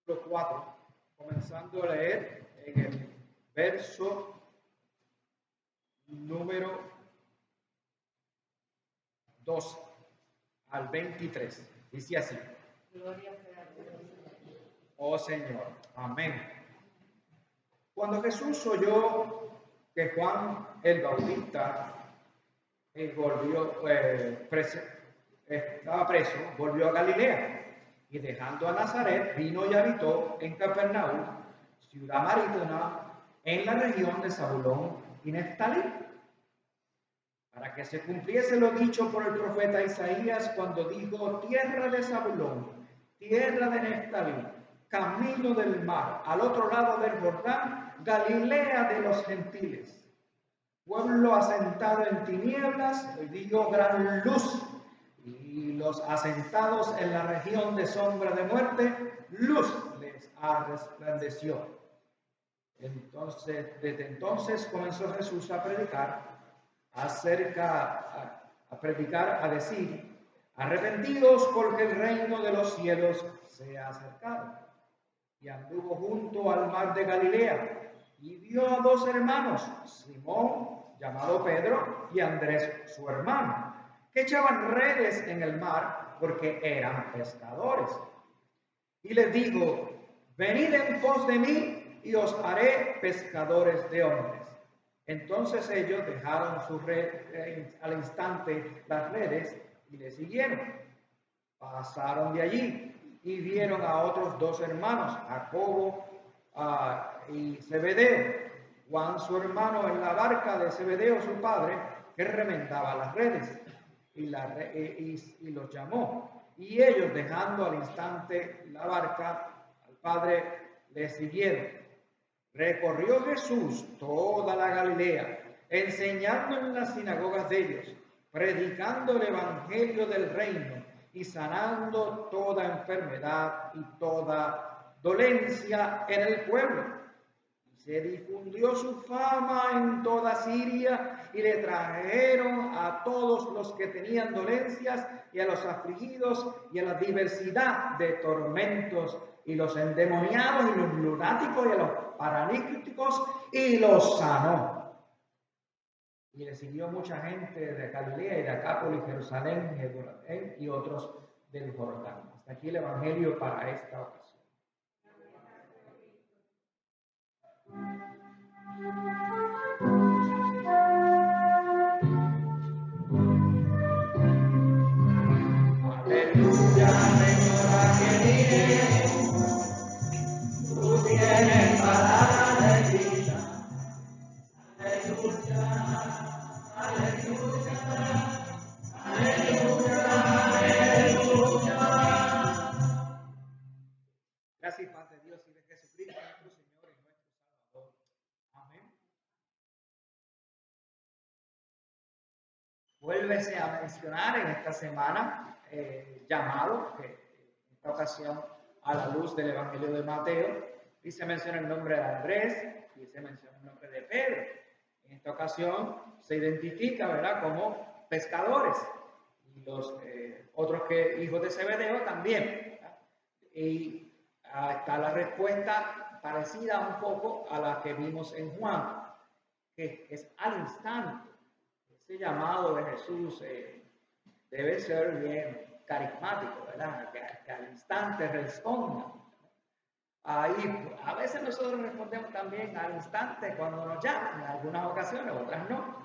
capítulo 4, comenzando a leer en el verso número 12 al 23. Dice así: Gloria sea a Dios. Oh Señor, amén. Cuando Jesús oyó que Juan el Bautista estaba preso, volvió a Galilea, y dejando a Nazaret, vino y habitó en Capernaum, ciudad marítima, en la región de Zabulón y Neftalí, para que se cumpliese lo dicho por el profeta Isaías cuando dijo: tierra de Zabulón, tierra de Neftalí, camino del mar, al otro lado del Jordán, Galilea de los gentiles. Pueblo asentado en tinieblas, dio gran luz, y los asentados en la región de sombra de muerte, luz les resplandeció. Entonces, desde entonces comenzó Jesús a predicar, a decir: arrepentidos, porque el reino de los cielos se ha acercado. Y anduvo junto al mar de Galilea, y vio a dos hermanos, Simón, llamado Pedro, y Andrés, su hermano, que echaban redes en el mar, porque eran pescadores. Y les dijo: venid en pos de mí, y os haré pescadores de hombres. Entonces ellos dejaron su red al instante las redes, y le siguieron. Pasaron de allí y vieron a otros dos hermanos, Jacobo y Zebedeo, Juan su hermano en la barca de Zebedeo su padre, que remendaba las redes, y los llamó. Y ellos, dejando al instante la barca, al padre le siguieron. Recorrió Jesús toda la Galilea, enseñando en las sinagogas de ellos, predicando el evangelio del reino y sanando toda enfermedad y toda dolencia en el pueblo. Y se difundió su fama en toda Siria, y le trajeron a todos los que tenían dolencias y a los afligidos y a la diversidad de tormentos, y los endemoniados y los lunáticos y a los paralíticos, y los sanó. Y le siguió mucha gente de Galilea y de Acápolis, Jerusalén, y otros del Jordán. Hasta aquí el evangelio para esta ocasión. Aleluya, Señora querida, tú tienes palabra de vida. Aleluya, aleluya, aleluya, aleluya. Gracias y paz de Dios y de Jesucristo, nuestro Señor y nuestro Salvador. Amén. Vuélvese a mencionar en esta semana llamado, que en esta ocasión a la luz del Evangelio de Mateo, y se menciona el nombre de Andrés y se menciona el nombre de Pedro. En esta ocasión se identifica, ¿verdad?, como pescadores, y los otros hijos de Zebedeo también, ¿verdad? Y está la respuesta parecida un poco a la que vimos en Juan, que es al instante. Ese llamado de Jesús debe ser bien carismático, ¿verdad? Que al instante responda. Ahí, a veces nosotros respondemos también al instante cuando nos llaman, en algunas ocasiones, otras no.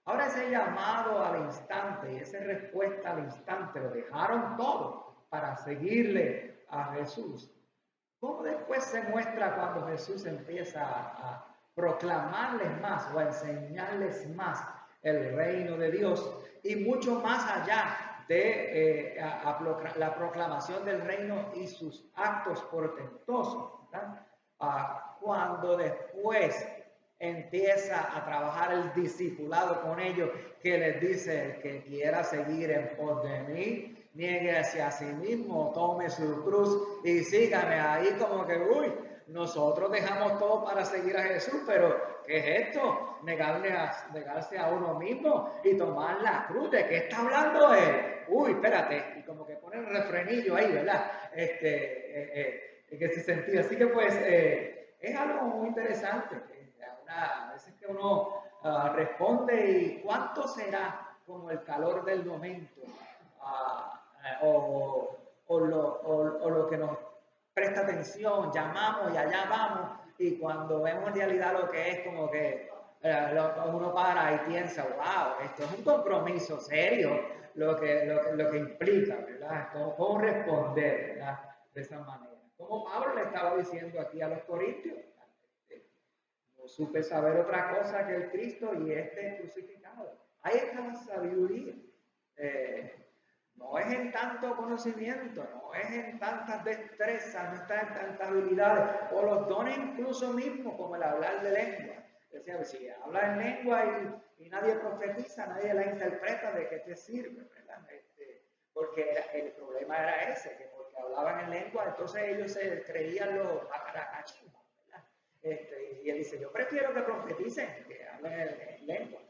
Ahora ese llamado al instante y esa respuesta al instante, lo dejaron todo para seguirle a Jesús. ¿Cómo después se muestra cuando Jesús empieza a proclamarles más o a enseñarles más el reino de Dios, y mucho más allá de la proclamación del reino y sus actos portentosos, cuando después empieza a trabajar el discipulado con ellos, que les dice: el que quiera seguir en pos de mí, niéguese a sí mismo, tome su cruz y sígame. Ahí como que, nosotros dejamos todo para seguir a Jesús, pero ¿qué es esto? Negarse a uno mismo y tomar la cruz. ¿De qué está hablando él? Uy, espérate, y como que pone el refrenillo ahí, ¿verdad? En ese sentido. Así que pues es algo muy interesante. A veces que uno responde y ¿cuánto será como el calor del momento? O lo que nos presta atención, llamamos y allá vamos, y cuando vemos en realidad lo que es, como que uno para y piensa, wow, esto es un compromiso serio, lo que implica, ¿verdad? ¿Cómo responder, ¿verdad? De esa manera. Como Pablo le estaba diciendo aquí a los corintios, no supe saber otra cosa que el Cristo y este crucificado. Ahí está la sabiduría. No es en tanto conocimiento, no es en tantas destrezas, no está en tantas habilidades, o los dones incluso mismos, como el hablar de lengua. Decía, si habla en lengua y nadie profetiza, nadie la interpreta, ¿de qué te sirve? ¿Verdad? Porque el problema era ese, que porque hablaban en lengua, entonces ellos se creían los macaracachinos, ¿verdad? Y él dice, yo prefiero que profeticen, que hablen en lengua.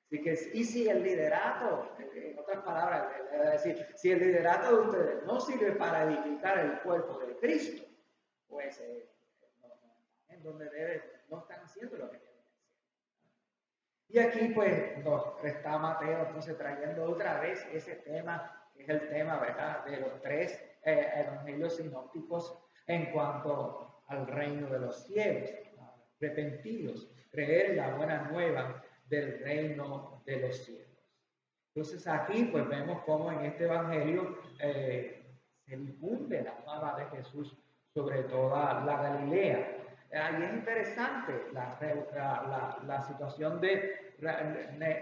Así que, y si el liderato, en otras palabras, es decir, si el liderato de ustedes no sirve para edificar el cuerpo de Cristo, pues en donde no están haciendo lo que deben hacer. Y aquí pues nos está Mateo entonces trayendo otra vez ese tema, que es el tema, ¿verdad?, de los tres evangelios sinópticos en cuanto al reino de los cielos, arrepentidos, creer en la buena nueva del reino de los cielos. Entonces aquí pues vemos cómo en este evangelio se difunde la fama de Jesús sobre toda la Galilea. Y es interesante la situación de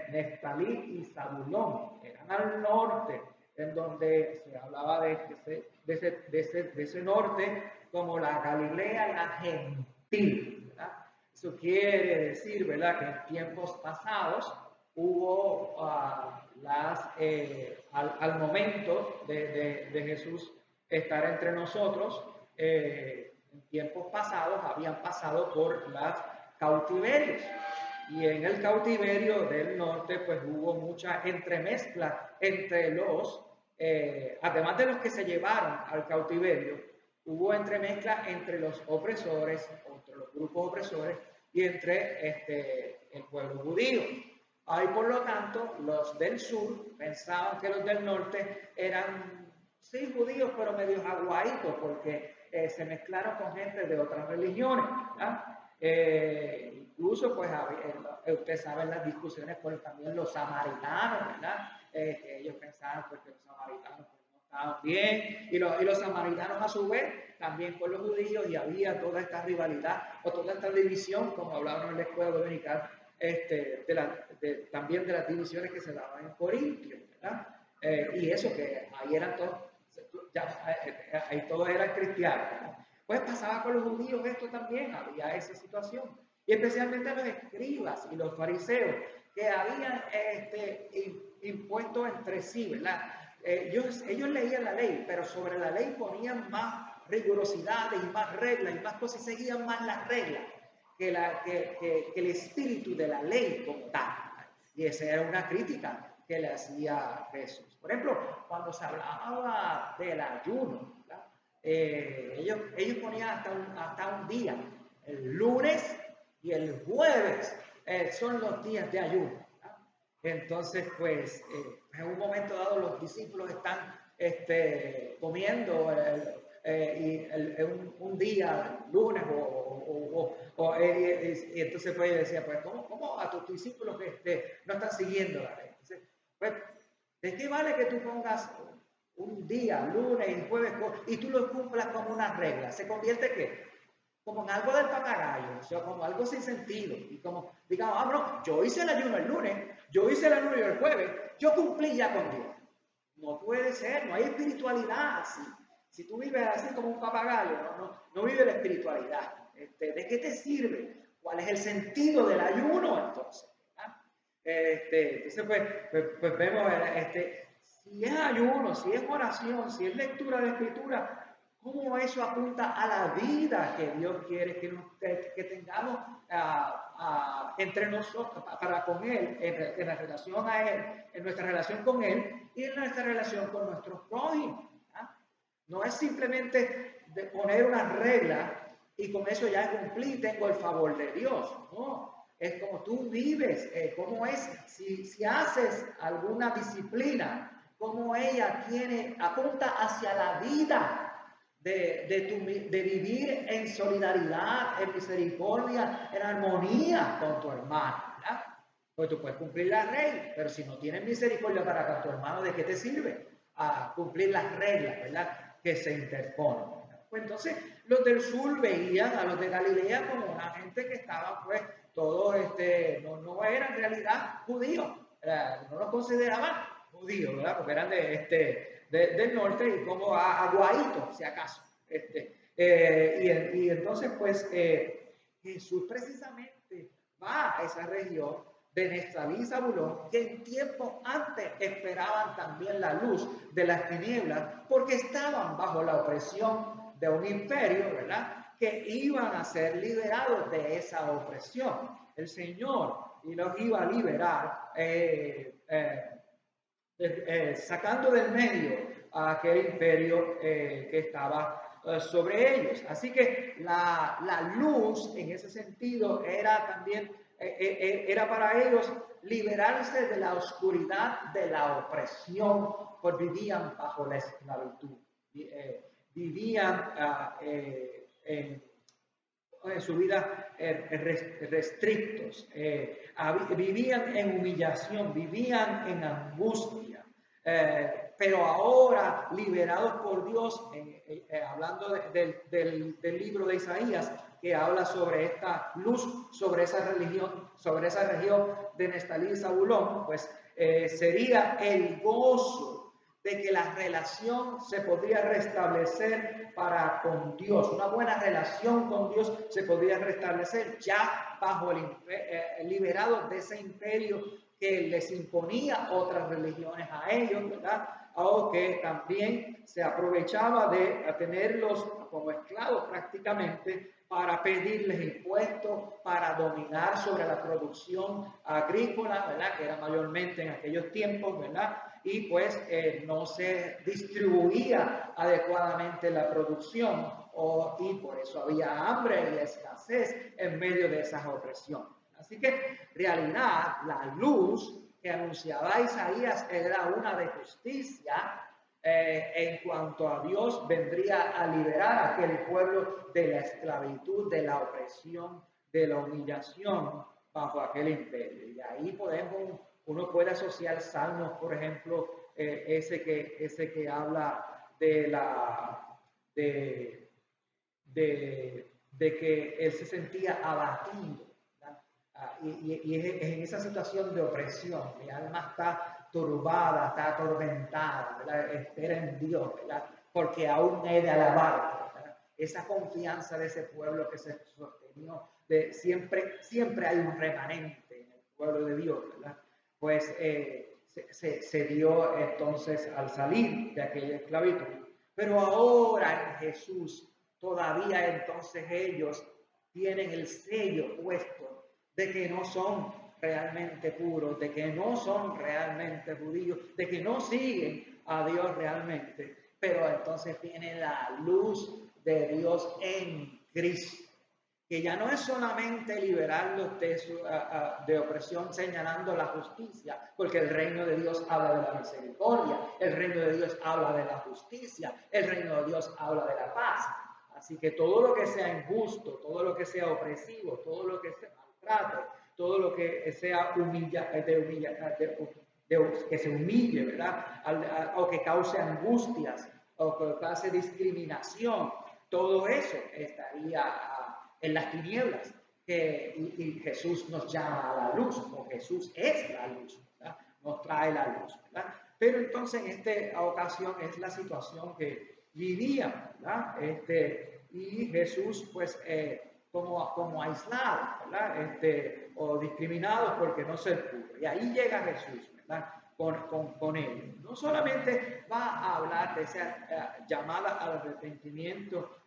Neftalí y Zabulón, eran al norte, en donde se hablaba de ese norte como la Galilea, la gentil, ¿verdad? Eso quiere decir, ¿verdad?, que en tiempos pasados hubo al momento de Jesús estar entre nosotros, en tiempos pasados habían pasado por los cautiverios. Y en el cautiverio del norte, pues hubo mucha entremezcla entre además de los que se llevaron al cautiverio, hubo entremezcla entre los opresores, entre los grupos opresores y entre el pueblo judío. Ahí, por lo tanto, los del sur pensaban que los del norte eran, sí, judíos, pero medios aguaditos, porque se mezclaron con gente de otras religiones, ¿verdad? Incluso, pues, ustedes saben las discusiones por también los samaritanos, ¿verdad? Que ellos pensaban pues, que los samaritanos pues, no estaban bien, y los samaritanos a su vez también con los judíos, y había toda esta rivalidad o toda esta división, como hablaban en la escuela dominical, también de las divisiones que se daban en Corintio, ¿verdad? Y eso que ahí eran todos, ahí todos eran cristianos, ¿verdad? Pues pasaba con los judíos esto también, había esa situación. Y especialmente los escribas y los fariseos, que habían impuesto entre sí, ¿verdad? Ellos leían la ley, pero sobre la ley ponían más rigurosidades y más reglas y más cosas, y seguían más las reglas que el espíritu de la ley como tal. Y esa era una crítica que le hacía Jesús. Por ejemplo, cuando se hablaba del ayuno, ¿verdad? Ellos ponían hasta un día, el lunes y el jueves son los días de ayuno, ¿verdad? Entonces, pues, en un momento dado los discípulos están comiendo un día, lunes, y entonces pues decía, pues, ¿cómo a tus discípulos que no están siguiendo la ley? Entonces, pues, ¿de qué vale que tú pongas un día, lunes y jueves, y tú lo cumplas como una regla? ¿Se convierte qué? Como en algo del papagayo, o sea, como algo sin sentido, y como, digamos, no, yo hice el ayuno el lunes, yo hice el ayuno el jueves, yo cumplí ya con Dios. No puede ser, no hay espiritualidad así. Si tú vives así como un papagayo, no vives la espiritualidad. ¿De qué te sirve? ¿Cuál es el sentido del ayuno entonces? Entonces, pues vemos, si es ayuno, si es oración, si es lectura de escritura, cómo eso apunta a la vida que Dios quiere que tengamos entre nosotros, para con Él, en la relación a Él, en nuestra relación con Él y en nuestra relación con nuestros prójimos. No es simplemente de poner una regla y con eso ya cumplí, tengo el favor de Dios. No, es como tú vives, cómo es, si haces alguna disciplina, cómo ella apunta hacia la vida de vivir en solidaridad, en misericordia, en armonía con tu hermano, ¿verdad? Pues tú puedes cumplir la ley, pero si no tienes misericordia para con tu hermano, ¿de qué te sirve? Cumplir las reglas, ¿verdad?, que se interponen. Pues entonces los del sur veían a los de Galilea como una gente que estaba, pues, todo no era en realidad judíos, no los consideraban judíos, ¿verdad?, porque eran del norte y como aguaditos, si acaso. Y entonces, pues, Jesús precisamente va a esa región de Neftalí y Zabulón, que en tiempo antes esperaban también la luz de las tinieblas, porque estaban bajo la opresión de un imperio, ¿verdad?, que iban a ser liberados de esa opresión. El Señor los iba a liberar, sacando del medio a aquel imperio que estaba sobre ellos. Así que la luz, en ese sentido, era también era para ellos liberarse de la oscuridad, de la opresión, porque vivían bajo la esclavitud. Vivían en su vida restrictos, vivían en humillación, vivían en angustia, pero ahora regenerados por Dios, hablando del libro de Isaías, que habla sobre esta luz, sobre esa región de Neftalí y Zabulón, pues sería el gozo de que la relación se podría restablecer para con Dios. Una buena relación con Dios se podría restablecer ya bajo liberados de ese imperio que les imponía otras religiones a ellos, ¿verdad? O que también se aprovechaba de tenerlos como esclavos prácticamente para pedirles impuestos, para dominar sobre la producción agrícola, ¿verdad?, que era mayormente en aquellos tiempos, ¿verdad?, y pues no se distribuía adecuadamente la producción y por eso había hambre y escasez en medio de esas opresiones. Así que, en realidad, la luz que anunciaba Isaías era una de justicia en cuanto a Dios vendría a liberar a aquel pueblo de la esclavitud, de la opresión, de la humillación bajo aquel imperio. Y ahí uno puede asociar salmos, por ejemplo, ese que habla de que él se sentía abatido. Y es en esa situación de opresión, mi alma está turbada, está atormentada, ¿verdad? Espera en Dios, ¿verdad?, porque aún he de alabar, ¿verdad? Esa confianza de ese pueblo que se sostenió, siempre hay un remanente en el pueblo de Dios, ¿verdad? Pues se dio entonces al salir de aquella esclavitud. Pero ahora en Jesús, todavía entonces ellos tienen el sello puesto de que no son realmente puros, de que no son realmente judíos, de que no siguen a Dios realmente, pero entonces viene la luz de Dios en Cristo, que ya no es solamente liberarlos de opresión señalando la justicia, porque el reino de Dios habla de la misericordia, el reino de Dios habla de la justicia, el reino de Dios habla de la paz. Así que todo lo que sea injusto, todo lo que sea opresivo, todo lo que sea maltrato, todo lo que sea que se humille, ¿verdad?, o que cause angustias, o que cause discriminación, todo eso estaría en las tinieblas, y Jesús nos llama a la luz, o Jesús es la luz, ¿verdad?, nos trae la luz, ¿verdad? Pero entonces en esta ocasión es la situación que vivían, ¿verdad? Y Jesús, pues, como aislados, ¿verdad?, o discriminados porque no ser puros. Y ahí llega Jesús, ¿verdad?, con ellos. No solamente va a hablar de esa llamada al arrepentimiento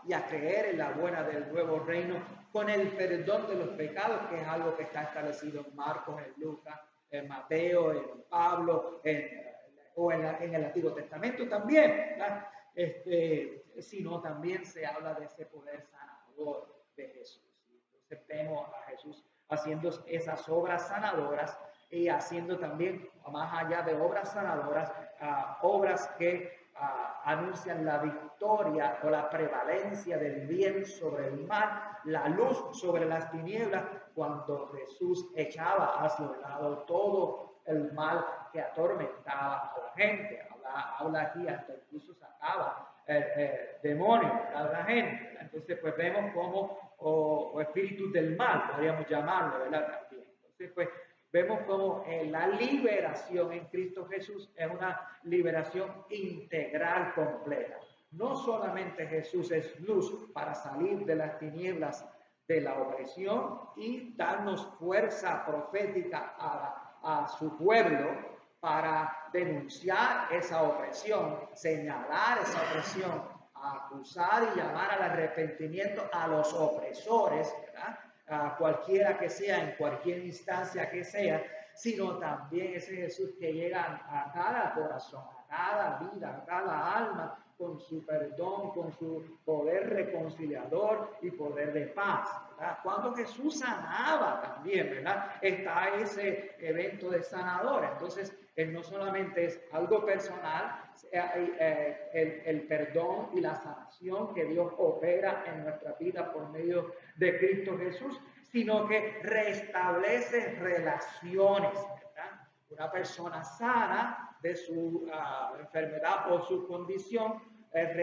y a creer en la buena del nuevo reino con el perdón de los pecados, que es algo que está establecido en Marcos, en Lucas, en Mateo, en Pablo, en el Antiguo Testamento también, ¿verdad? Sino también se habla de ese poder sanador de Jesús. Entonces vemos a Jesús haciendo esas obras sanadoras y haciendo también, más allá de obras sanadoras, obras que anuncian la victoria o la prevalencia del bien sobre el mal, la luz sobre las tinieblas, cuando Jesús echaba hacia un lado todo el mal que atormentaba a la gente. Habla aquí, hasta incluso sacaba demonios a la gente. Entonces, pues vemos como, o espíritus del mal, podríamos llamarlo, ¿verdad? También. Entonces, pues vemos como la liberación en Cristo Jesús es una liberación integral completa. No solamente Jesús es luz para salir de las tinieblas de la opresión y darnos fuerza profética a su pueblo para denunciar esa opresión, señalar esa opresión, acusar y llamar al arrepentimiento a los opresores, ¿verdad? A cualquiera que sea, en cualquier instancia que sea, sino también ese Jesús que llega a cada corazón, a cada vida, a cada alma, con su perdón, con su poder reconciliador y poder de paz, ¿verdad? Cuando Jesús sanaba también, ¿verdad? Está ese evento de sanador. Entonces, él no solamente es algo personal, el perdón y la sanación que Dios opera en nuestra vida por medio de Cristo Jesús, sino que restablece relaciones, ¿verdad? Una persona sana de su enfermedad o su condición puede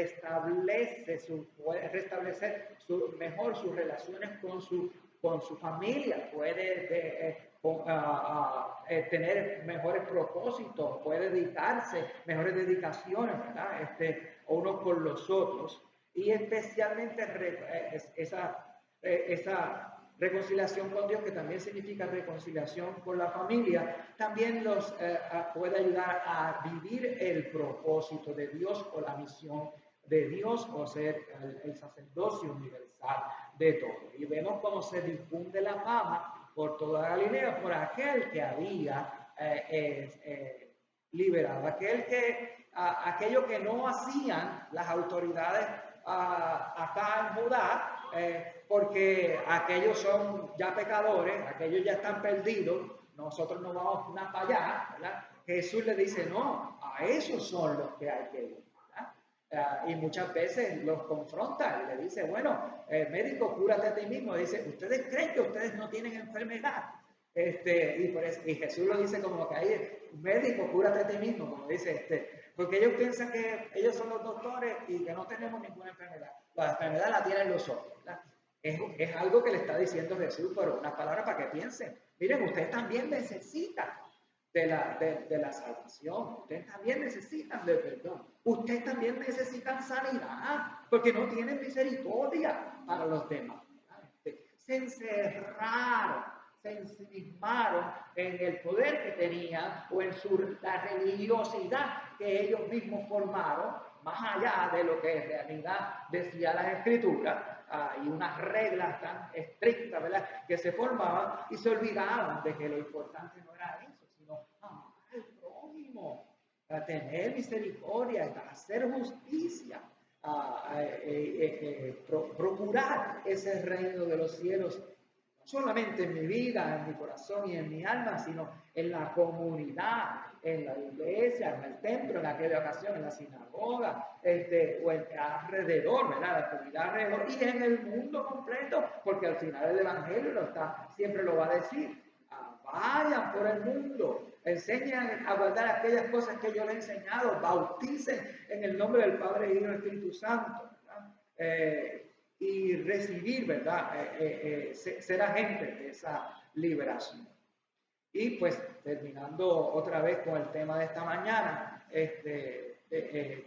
restablecer mejor sus relaciones con su familia, puede tener mejores propósitos, puede dedicarse, mejores dedicaciones, ¿verdad? Unos con los otros. Y especialmente esa reconciliación con Dios, que también significa reconciliación con la familia, también los puede ayudar a vivir el propósito de Dios o la misión de Dios, o ser el sacerdocio universal de todo. Y vemos cómo se difunde la fama por toda Galilea por aquel que había liberado, aquello que no hacían las autoridades acá en Judá, porque aquellos son ya pecadores, aquellos ya están perdidos, nosotros no vamos más para allá, ¿verdad? Jesús le dice, no, a esos son los que hay que ir, ¿verdad? Y muchas veces los confronta y le dice, bueno, médico, cúrate a ti mismo. Dice, ¿ustedes creen que ustedes no tienen enfermedad? Y Jesús lo dice como que hay médico, cúrate a ti mismo, como dice porque ellos piensan que ellos son los doctores y que no tenemos ninguna enfermedad. La enfermedad la tienen los otros, ¿verdad? Es algo que le está diciendo Jesús, pero una palabra para que piensen. Miren, ustedes también necesitan de la salvación, ustedes también necesitan de perdón, ustedes también necesitan sanidad, porque no tienen misericordia para los demás. Se encerraron, se ensimismaron en el poder que tenían o en la religiosidad que ellos mismos formaron, más allá de lo que en realidad decía las Escrituras, y unas reglas tan estrictas, ¿verdad?, que se formaban, y se olvidaban de que lo importante no era eso, sino amar al prójimo, tener misericordia, hacer justicia, procurar ese reino de los cielos, no solamente en mi vida, en mi corazón y en mi alma, sino en la comunidad, en la iglesia, en el templo, en aquella ocasión, en la sinagoga, o alrededor, ¿verdad?, la comunidad alrededor, y en el mundo completo, porque al final el Evangelio siempre lo va a decir. Vayan por el mundo, enseñan a guardar aquellas cosas que yo les he enseñado, bauticen en el nombre del Padre, Hijo y del Espíritu Santo, y recibir, ¿verdad?, ser agentes de esa liberación. Y pues terminando otra vez con el tema de esta mañana,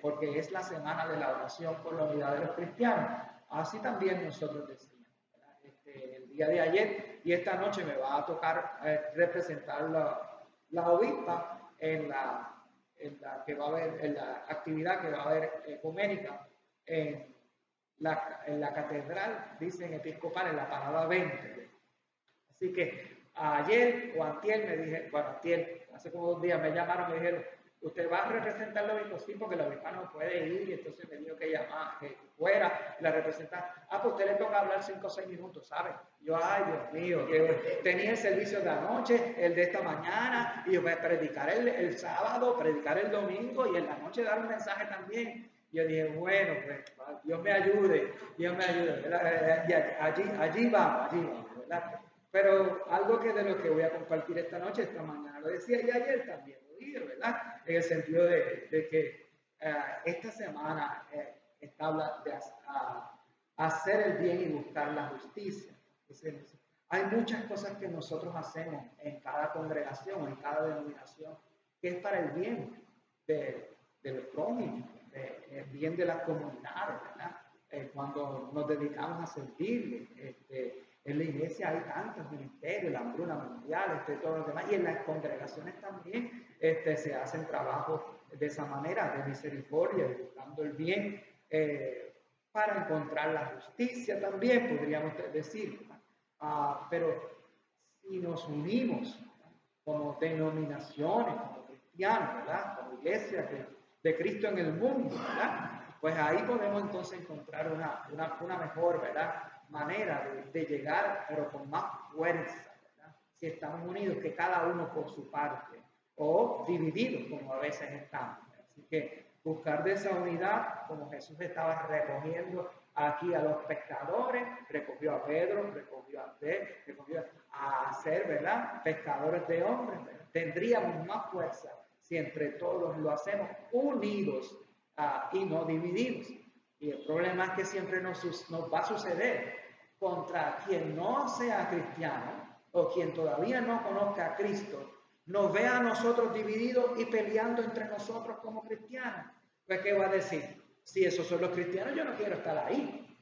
porque es la semana de la oración por la unidad de los cristianos, así también nosotros decimos. El día de ayer y esta noche me va a tocar representar la obispa que va a haber, en la actividad que va a haber ecuménica en la catedral, dicen episcopal, en la parada 20. Así que ayer o antier me dije, bueno, antier, hace como 2 días me llamaron, me dijeron, ¿usted va a representar al obispo? Sí, porque la obispa no puede ir, y entonces me dijo que llamar, que fuera, la representante. Ah, pues usted le toca hablar 5 o 6 minutos, ¿sabe? Yo, ay, Dios mío, que tenía el servicio de anoche, el de esta mañana, y yo voy a predicar el sábado, predicar el domingo, y en la noche dar un mensaje también. Yo dije, bueno, pues Dios me ayude, ¿verdad? Allí vamos, ¿verdad? Pero algo que de lo que voy a compartir esta noche, esta mañana, lo decía y ayer también lo dije, ¿verdad? En el sentido de que esta semana está hablando de hacer el bien y buscar la justicia. Entonces, hay muchas cosas que nosotros hacemos en cada congregación, en cada denominación, que es para el bien del prójimo, el bien de las comunidades, ¿verdad? Cuando nos dedicamos a servirle, en la iglesia hay tantos ministerios, la hambruna mundial, todo lo demás, y en las congregaciones también se hacen trabajos de esa manera, de misericordia, buscando el bien, para encontrar la justicia también, podríamos decir. Pero si nos unimos, ¿verdad?, como denominaciones, como cristianos, ¿verdad?, como iglesia de Cristo en el mundo, ¿verdad?, pues ahí podemos entonces encontrar una mejor, ¿verdad?, manera de llegar, pero con más fuerza, ¿verdad?, si estamos unidos, que cada uno por su parte, o divididos como a veces estamos. Así que buscar de esa unidad, como Jesús estaba recogiendo aquí a los pescadores, recogió a Pedro, recogió a Andrés, recogió a ser, ¿verdad?, pescadores de hombres, ¿verdad? Tendríamos más fuerza si entre todos lo hacemos unidos y no divididos. Y el problema es que siempre nos va a suceder contra quien no sea cristiano o quien todavía no conozca a Cristo, nos vea a nosotros divididos y peleando entre nosotros como cristianos. Pues, ¿qué va a decir? Si esos son los cristianos, yo no quiero estar ahí.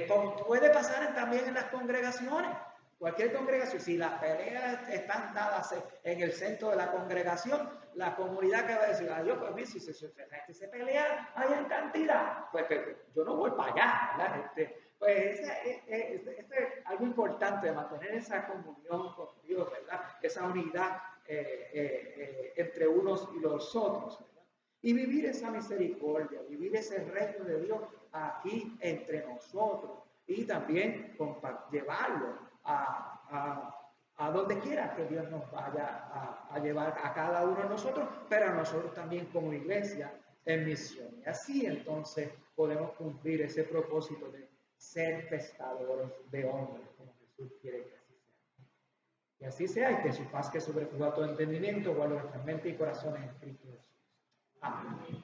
Como puede pasar también en las congregaciones. Cualquier congregación, si las peleas están dadas en el centro de la congregación, la comunidad que va a decir, yo pues si se pelea ahí en cantidad, pues yo no voy para allá, ¿verdad? Pues es algo importante de mantener esa comunión con Dios, ¿verdad? Esa unidad entre unos y los otros, ¿verdad? Y vivir esa misericordia, vivir ese reino de Dios aquí entre nosotros, y también llevarlo a donde quiera que Dios nos vaya a llevar a cada uno de nosotros, pero a nosotros también como iglesia en misión. Y así entonces podemos cumplir ese propósito de ser pescadores de hombres, como Jesús quiere que así sea. Y así sea, y que su paz, que sobrepuja todo entendimiento, guarde nuestra mente y corazones en Cristo Jesús. Amén.